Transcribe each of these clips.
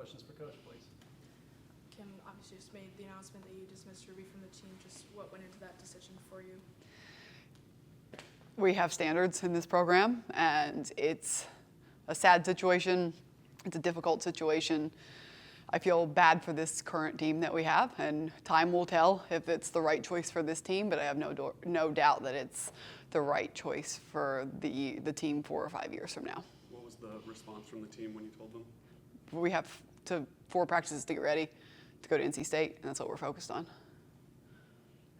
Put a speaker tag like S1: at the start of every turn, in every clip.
S1: questions for Coach, please.
S2: Kim obviously just made the announcement that you dismissed Ruby from the team. Just what went into that decision for you?
S3: We have standards in this program, and it's a sad situation. It's a difficult situation. I feel bad for this current team that we have, and time will tell if it's the right choice for this team, but I have no doubt that it's the right choice for the team 4 or 5 years from now.
S4: What was the response from the team when you told them?
S3: We have 4 practices to get ready to go to NC State, and that's what we're focused on.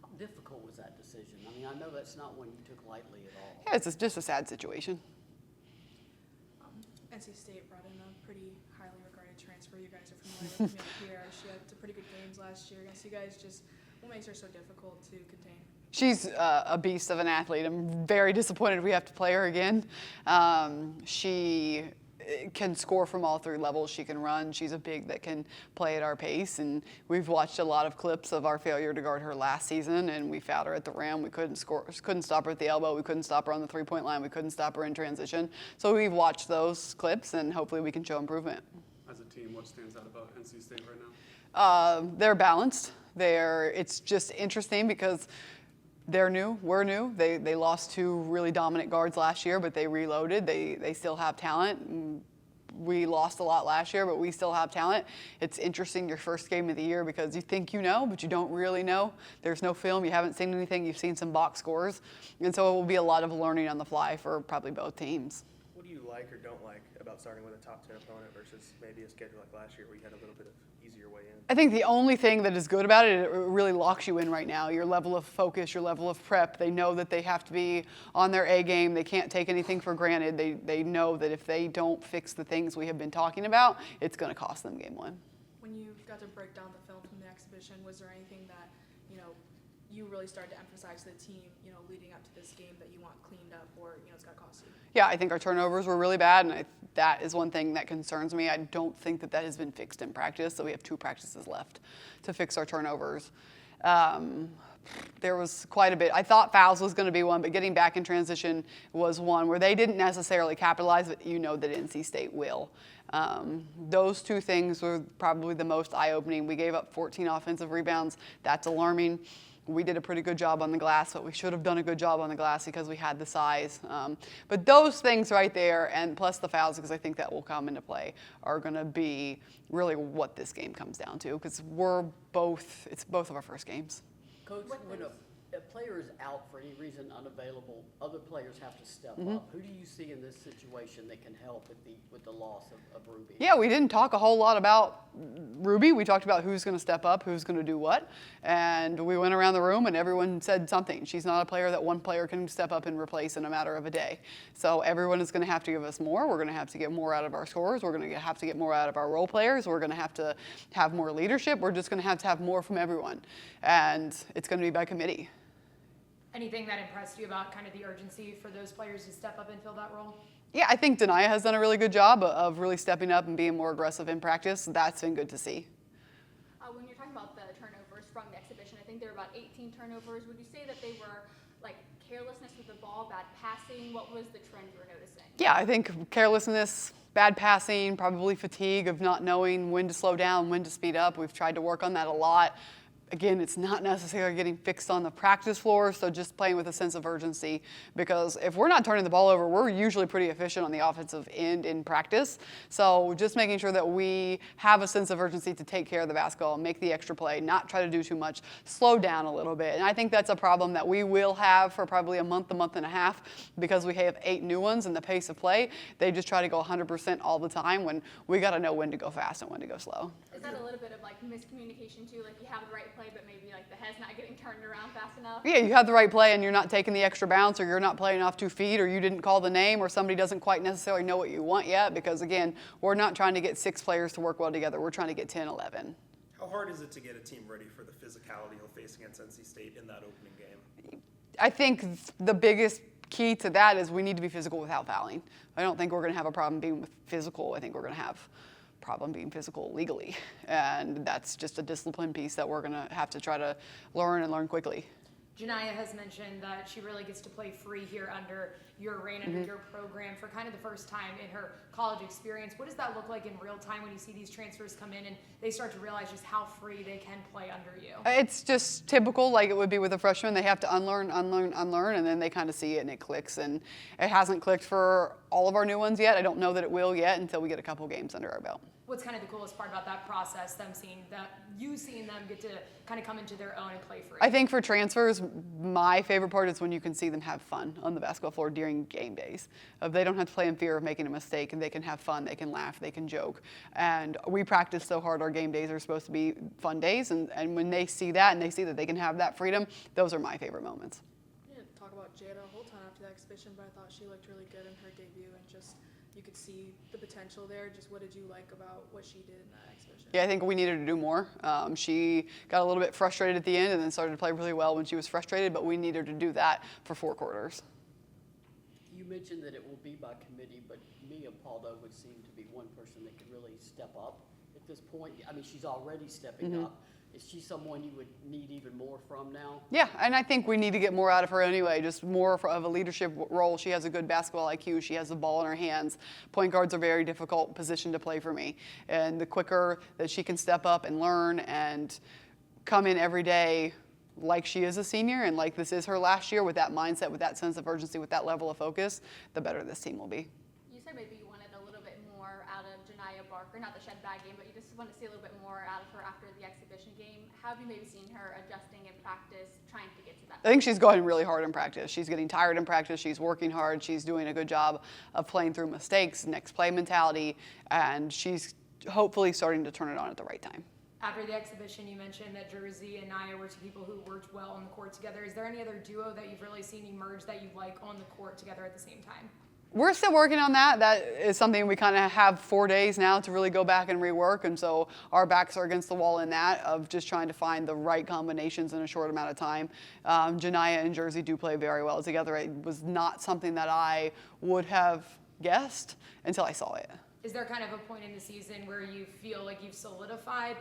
S5: How difficult was that decision? I mean, I know that's not one you took lightly at all.
S3: Yeah, it's just a sad situation.
S2: NC State brought in a pretty highly regarded transfer. You guys are familiar with Pierre. She had some pretty good games last year against you guys. Just what makes her so difficult to contain?
S3: She's a beast of an athlete. I'm very disappointed we have to play her again. She can score from all 3 levels. She can run. She's a big that can play at our pace. And we've watched a lot of clips of our failure to guard her last season, and we fouled her at the rim. We couldn't stop her at the elbow. We couldn't stop her on the 3-point line. We couldn't stop her in transition. So we've watched those clips, and hopefully we can show improvement.
S4: As a team, what stands out about NC State right now?
S3: They're balanced. It's just interesting because they're new, we're new. They lost 2 really dominant guards last year, but they reloaded. They still have talent. We lost a lot last year, but we still have talent. It's interesting your first game of the year because you think you know, but you don't really know. There's no film. You haven't seen anything. You've seen some box scores. And so it will be a lot of learning on the fly for probably both teams.
S1: What do you like or don't like about starting with a top 10 opponent versus maybe a schedule like last year where you had a little bit of easier way in?
S3: I think the only thing that is good about it really locks you in right now. Your level of focus, your level of prep. They know that they have to be on their A game. They can't take anything for granted. They know that if they don't fix the things we have been talking about, it's going to cost them game 1.
S2: When you got to break down the film from the exhibition, was there anything that, you really started to emphasize to the team, leading up to this game that you want cleaned up or, it's going to cost you?
S3: Yeah, I think our turnovers were really bad, and that is one thing that concerns me. I don't think that has been fixed in practice, so we have 2 practices left to fix our turnovers. There was quite a bit. I thought fouls was going to be one, but getting back in transition was one where they didn't necessarily capitalize, but you know that NC State will. Those 2 things were probably the most eye-opening. We gave up 14 offensive rebounds. That's alarming. We did a pretty good job on the glass, but we should have done a good job on the glass because we had the size. But those things right there, and plus the fouls, because I think that will come into play, are going to be really what this game comes down to, because it's both of our first games.
S5: Coach, when a player is out for any reason unavailable, other players have to step up. Who do you see in this situation that can help with the loss of Ruby?
S3: Yeah, we didn't talk a whole lot about Ruby. We talked about who's going to step up, who's going to do what, and we went around the room and everyone said something. She's not a player that one player can step up and replace in a matter of a day. So everyone is going to have to give us more. We're going to have to get more out of our scorers. We're going to have to get more out of our role players. We're going to have more leadership. We're just going to have more from everyone, and it's going to be by committee.
S6: Anything that impressed you about kind of the urgency for those players to step up and fill that role?
S3: Yeah, I think Denia has done a really good job of really stepping up and being more aggressive in practice. That's been good to see.
S7: When you're talking about the turnovers from the exhibition, I think there were about 18 turnovers. Would you say that they were like carelessness with the ball, bad passing? What was the trend you were noticing?
S3: Yeah, I think carelessness, bad passing, probably fatigue of not knowing when to slow down, when to speed up. We've tried to work on that a lot. Again, it's not necessarily getting fixed on the practice floor, so just playing with a sense of urgency, because if we're not turning the ball over, we're usually pretty efficient on the offensive end in practice. So just making sure that we have a sense of urgency to take care of the basketball, make the extra play, not try to do too much, slow down a little bit. And I think that's a problem that we will have for probably a month and a half, because we have 8 new ones and the pace of play. They just try to go 100% all the time when we got to know when to go fast and when to go slow.
S7: Is that a little bit of like miscommunication too? Like you have the right play, but maybe like the head's not getting turned around fast enough?
S3: Yeah, you have the right play and you're not taking the extra bounce, or you're not playing off 2 feet, or you didn't call the name, or somebody doesn't quite necessarily know what you want yet, because again, we're not trying to get 6 players to work well together. We're trying to get 10, 11.
S1: How hard is it to get a team ready for the physicality he'll face against NC State in that opening game?
S3: I think the biggest key to that is we need to be physical without fouling. I don't think we're going to have a problem being physical. I think we're going to have problem being physical legally, and that's just a discipline piece that we're going to have to try to learn quickly.
S6: Janiyah has mentioned that she really gets to play free here under your reign, under your program for kind of the first time in her college experience. What does that look like in real time when you see these transfers come in and they start to realize just how free they can play under you?
S3: It's just typical, like it would be with a freshman. They have to unlearn, and then they kind of see it and it clicks. And it hasn't clicked for all of our new ones yet. I don't know that it will yet until we get a couple games under our belt.
S6: What's kind of the coolest part about that process, them seeing them get to kind of come into their own and play free?
S3: I think for transfers, my favorite part is when you can see them have fun on the basketball floor during game days. They don't have to play in fear of making a mistake, and they can have fun, they can laugh, they can joke. And we practice so hard, our game days are supposed to be fun days, and when they see that and they see that they can have that freedom, those are my favorite moments.
S2: We didn't talk about Jada a whole ton after the exhibition, but I thought she looked really good in her debut, and just you could see the potential there. Just what did you like about what she did in that exhibition?
S3: Yeah, I think we needed to do more. She got a little bit frustrated at the end and then started to play really well when she was frustrated, but we needed to do that for 4 quarters.
S5: You mentioned that it will be by committee, but Mia Paldo would seem to be one person that could really step up at this point. I mean, she's already stepping up. Is she someone you would need even more from now?
S3: Yeah, and I think we need to get more out of her anyway, just more of a leadership role. She has a good basketball IQ. She has the ball in her hands. Point guard's a very difficult position to play for me. And the quicker that she can step up and learn and come in every day like she is a senior and like this is her last year with that mindset, with that sense of urgency, with that level of focus, the better this team will be.
S7: You said maybe you wanted a little bit more out of Janiyah Barker, not the shed bag game, but you just want to see a little bit more out of her after the exhibition game. How have you maybe seen her adjusting in practice, trying to get to that?
S3: I think she's going really hard in practice. She's getting tired in practice. She's working hard. She's doing a good job of playing through mistakes, next play mentality, and she's hopefully starting to turn it on at the right time.
S6: After the exhibition, you mentioned that Jersey and Nia were 2 people who worked well on the court together. Is there any other duo that you've really seen emerge that you like on the court together at the same time?
S3: We're still working on that. That is something we kind of have 4 days now to really go back and rework, and so our backs are against the wall in that of just trying to find the right combinations in a short amount of time. Janiyah and Jersey do play very well together. It was not something that I would have guessed until I saw it.
S6: Is there kind of a point in the season where you feel like you've solidified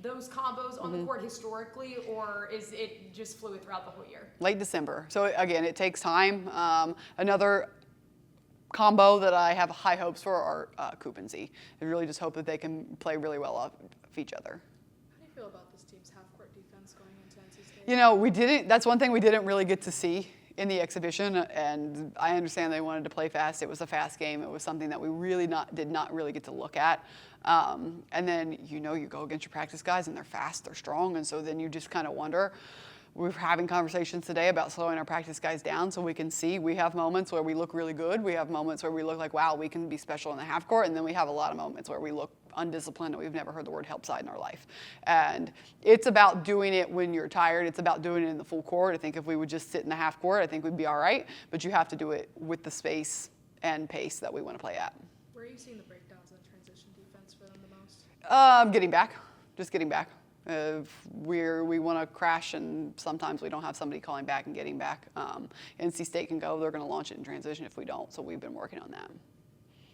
S6: those combos on the court historically, or is it just fluid throughout the whole year?
S3: Late December. So again, it takes time. Another combo that I have high hopes for are Coop and Z. I really just hope that they can play really well off of each other.
S2: How do you feel about this team's half-court defense going into NC State?
S3: You know, that's one thing we didn't really get to see in the exhibition, and I understand they wanted to play fast. It was a fast game. It was something that we really did not really get to look at. And then, you go against your practice guys, and they're fast, they're strong, and so then you just kind of wonder. We're having conversations today about slowing our practice guys down so we can see. We have moments where we look really good. We have moments where we look like, wow, we can be special in the half court. And then we have a lot of moments where we look undisciplined and we've never heard the word help side in our life. And it's about doing it when you're tired. It's about doing it in the full court. I think if we would just sit in the half court, I think we'd be all right. But you have to do it with the space and pace that we want to play at.
S2: Where are you seeing the breakdowns in the transition defense for them the most?
S3: Getting back. Just getting back. We want to crash, and sometimes we don't have somebody calling back and getting back. NC State can go. They're going to launch it in transition if we don't, so we've been working on that.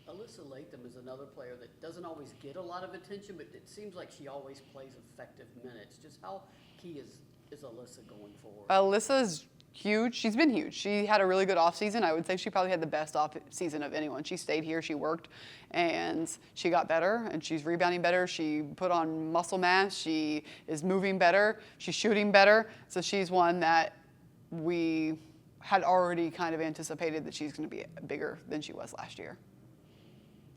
S5: Alyssa Latham is another player that doesn't always get a lot of attention, but it seems like she always plays effective minutes. Just how key is Alyssa going forward?
S3: Alyssa's huge. She's been huge. She had a really good offseason. I would say she probably had the best off-season of anyone. She stayed here, she worked, and she got better, and she's rebounding better. She put on muscle mass. She is moving better. She's shooting better. So she's one that we had already kind of anticipated that she's going to be bigger than she was last year.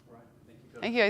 S4: All right. Thank you, Coach.
S3: Thank you, guys.